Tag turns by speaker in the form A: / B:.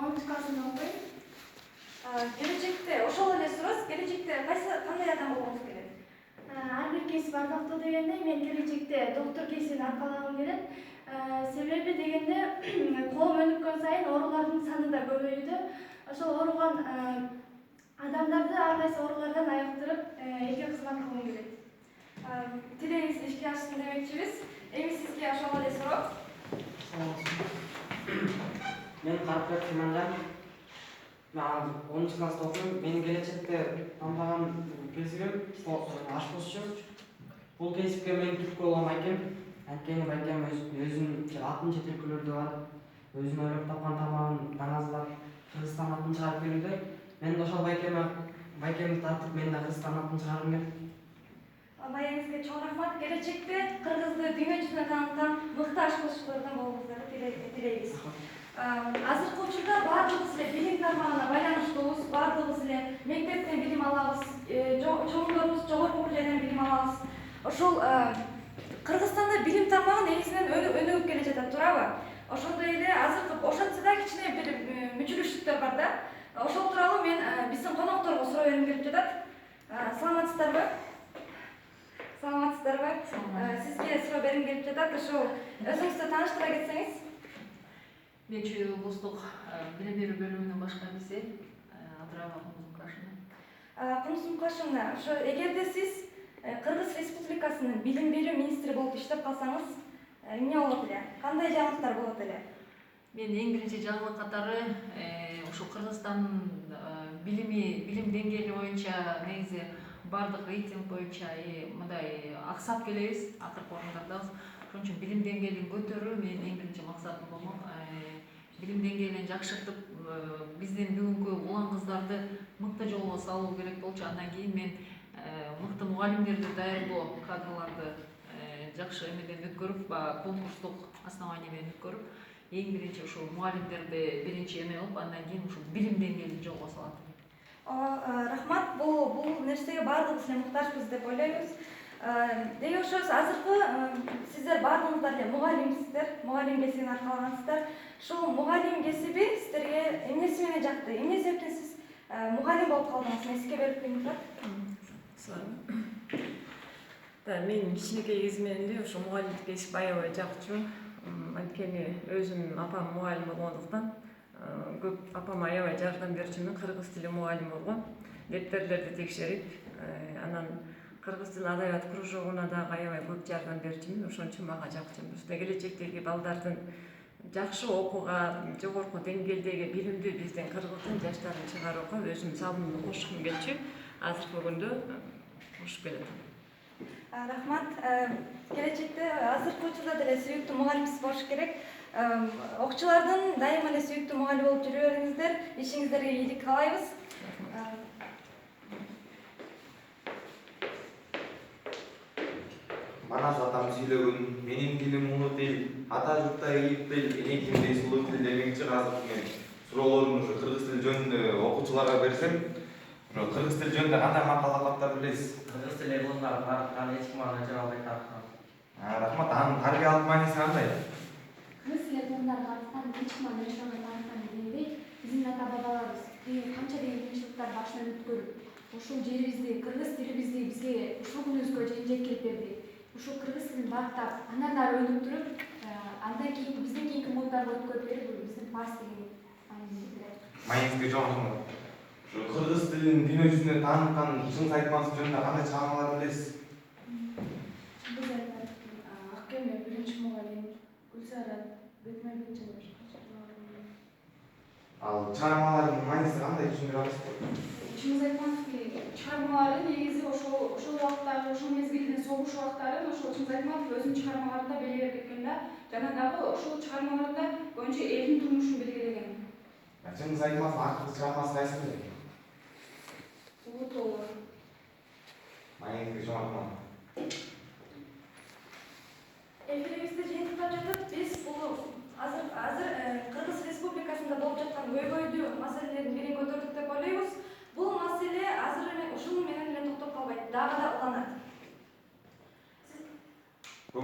A: 10 классында окуйм.
B: Келечекте ошол эле сурооз, келечекте кандай адам болгуңуз келет?
A: Ар бир кесип ардактуу дегенде мен келечекте доктор кесибин аркалагым келет. Себеби дегенде коом өнүккөн сайын оорулардын саны да көбөйүүдө. Ошол ооруган адамдарды ар кайсы оорулардан айыктырып, элге кызмат кылгым келет.
B: Тилегиңиз ишке ашсын демекчибиз. Эми сизге ошол эле суроо.
C: Мен Карпбек Иманжан. Мен 10 класста окуйм. Менин келечекте тандаган кесибим ашпозчу. Бул кесипке мен түрткү болом байкем. Анткени байкем өзүнүн атын чет өлкөлөрдө бар. Өзүнүн ойлоп тапкан тамагын таңазлап Кыргызстан атын чыгарып берүүдө. Мен да ошол байкемди тартып мен да Кыргызстан атын чыгаргым келет.
B: Маегиңизге чоң рахмат. Келечекте Кыргызды дүйнө жүзүнө тааныткан мыкты ашпозчулардан болуңуздарды тилейбиз. Азыркы учурда баардыгыбыз эле билим тармагына байланыштуубуз, баардыгыбыз эле мектептен билим алабыз, чоңдорубуз жогорку окуу жайдан билим алабыз. Ошол Кыргызстанда билим тармагы негизинен өнүгүп келе жатат, туурабы? Ошондой эле азыркы ошентсе да кичине бир мүчүлүштүктөр бар да. Ошол тууралуу мен биздин конокторго суроо бергим келип жатат. Саламатсыздарбы? Саламатсыздарбы? Сизге суроо бергим келип жатат. Ошол өзүңүздү тааныштыра кетсеңиз.
D: Мен Чүй облустук билим берүү бөлүмүнүн башкарчысы Абдрабова Кунус Мукашевна.
B: Кунус Мукашевна, ошо эгерде сиз Кыргыз Республикасынын билим берүү министри болуп иштеп калсаңыз, эмне болот эле? Кандай жаңылыктар болот эле?
D: Мен эң биринчи жаңылык катары ушу Кыргызстан билим деңгээли боюнча негизи бардык рейтинг боюнча мындай аксап келебиз акыркы орундарда. Ошон үчүн билим деңгээлин көтөрүү менин эң биринчи максатым болмок. Билим деңгээлин жакшыртып, биздин бүгүнкү улан кыздарды мыкты жолго салуу керек болчу. Андан кийин мен мыкты мугалимдерди даярдоо, кадрларды жакшы эмеден өткөрүп, конкурстук оснований менен өткөрүп, эң биринчи ушу мугалимдерди биринчи эме кылып, андан кийин ушу билим деңгээлин жолго салат.
B: Рахмат. Бул нерсеге баардыгыбыз эле муктажбыз деп ойлойбуз. Деги ошо азыркы сиздер баардыгыңыздар эле мугалимсиздер, мугалим кесибин аркалагансыздар. Ушул мугалим кесиби сиздерге эмнеси менен жакты? Эмне себептен сиз мугалим болуп калдыңыз? Эске берип коюңуздар.
E: Мен кичинекей кезимден эле ушу мугалимдик кесип аябай жакчу. Анткени өзүм апам мугалим болгондуктан көп апама аябай жардам берчүмүн. Кыргыз тили мугалими болгон. Дептерлерди текшерип, анан кыргыз тили адабият кружогуна дагы аябай көп жардам берчүмүн. Ошон үчүн мага жакчу. Келечектеги балдардын жакшы окууга, жогорку деңгээлдеги билимдүү биздин кыргыздын жаштарын чыгарууга өзүм салымымды кошкум келчү. Азыркы күндө кошуп келатам.
B: Рахмат. Келечекте азыркы учурда деле сүйүктүү мугалимсиз болуш керек. Окуучулардын дайыма эле сүйүктүү мугалим болуп жүрө бериңиздер. Ишиңиздерге ийгилик каалайбыз.
F: Манас атам сүйлөгөн, менин тилим улуу тил, ата журтта ийип тил, энекимдей сулуу тил демекчи. Азыр мен суроолорумду ушу кыргыз тили жөнүндө окуучуларга берсем, кыргыз тили жөнүндө кандай макалалар билесиз?
C: Кыргыз тили гылымдары тарткан, эч ким аны жыга албай тарткан.
F: Рахмат. Анын тарбиялык мааниси кандай?
A: Кыргыз тили гылымдары тарткан, эч ким аны жыга албай тарткан дегенде, биздин ата бабаларыбыз канча деген кыйынчылыктар башынан өткөрүп, ушул жерибизди, кыргыз тилибизди бизге ушул күнүбүзгө чейин жеткирип берди. Ушул кыргыз тилин баптап, андан ары өнүктүрүп, андан кийин биздин кийинки муундарга өткөрүп берип, биздин парс деген
F: Маегиңизге чоң рахмат. Ушу кыргыз тилин дүйнө жүзүнө тааныткан Чыңгыз Айтматов жөнүндө кандай чыгармалар билесиз?
A: Чыңгыз Айтматов, Ак кеме, биринчи мугалим, Гүлсарат, Бетме-бет жана
F: Ал чыгармалардын мааниси кандай, түшүндүрө аласызбы?
G: Чыңгыз Айтматовдун чыгармалары негизи ошол убактагы, ошол мезгилдин согуш убактарын ошол Чыңгыз Айтматов өзүнүн чыгармаларында белгилеп кеткен да. Жана дагы ошол чыгармаларында көбүнчө элдин турмушун белгилеген.
F: Чыңгыз Айтматов акыркы чыгармасы кайсы?
G: Улуу тоолор.
F: Маегиңизге чоң рахмат.
B: Эфирибизди жыйынтыктап жатып, биз бул азыр Кыргыз Республикасында болуп жаткан көйгөйдүү маселелердин бирин көтөрдүк деп ойлойбуз. Бул маселе азыр ушуну менен эле токтоп калбайт, дагы да уланат.